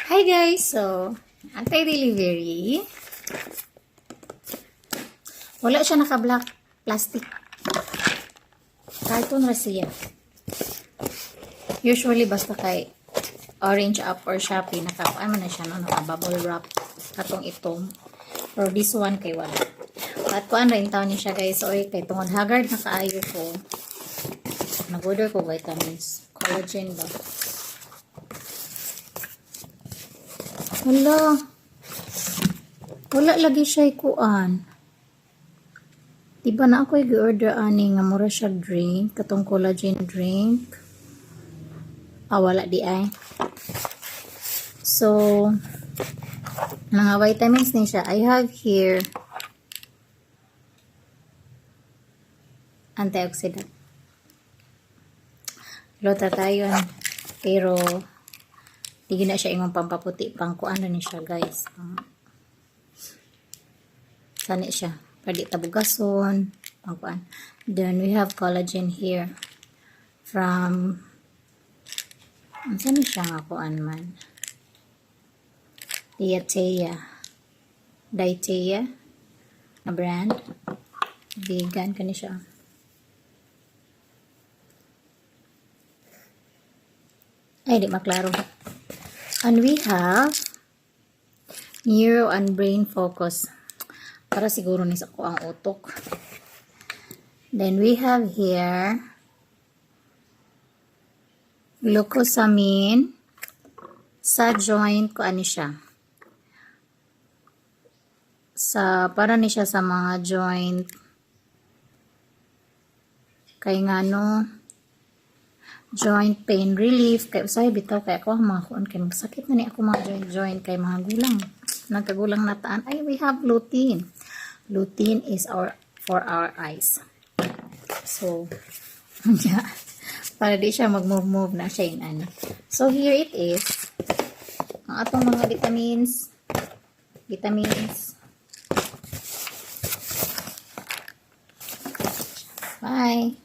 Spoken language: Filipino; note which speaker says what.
Speaker 1: Hi guys! So, anti-delivery. Wala siya naka-black plastic. Carton ra siya. Usually, basta kay Orange App or Shopee, ano na siya, no? Naka-bubble wrap. Katong itong. Or this one kay wala. At kuan rin taon niya siya guys. So, kay tungod haggard na kaayo ko. Nag-order ko vitamins. Collagen ba? Wala lagi siya kuan. Diba na ako i-order ani nga mura siya drink, katong collagen drink. Wala di ay. So, mga vitamins ni siya. I have here antioxidant. Lota tayo. Pero, di na siya imong pampaputi pang kuano ni siya guys. Sani siya. Pwede tabugason. Pang kuan. Then we have collagen here. From sani siya nga kuan man. Diatea na brand. Vegan kani siya. Ay, di maklaro. And we have Neuro and Brain Focus. Para siguro ni sa ko ang utok. Then we have here glucosamine sa joint ko ani siya. Para ni siya sa mga joint kay ngano joint pain relief kay usay bitaw kay ako mga kuan kay masakit na ni ako mga joint kay mga gulang nagkagulang nataan. Ay, we have lutein. Lutein is for our eyes. So yeah, para di siya mag-move na siya in. So here it is ang atong mga vitamins. Bye.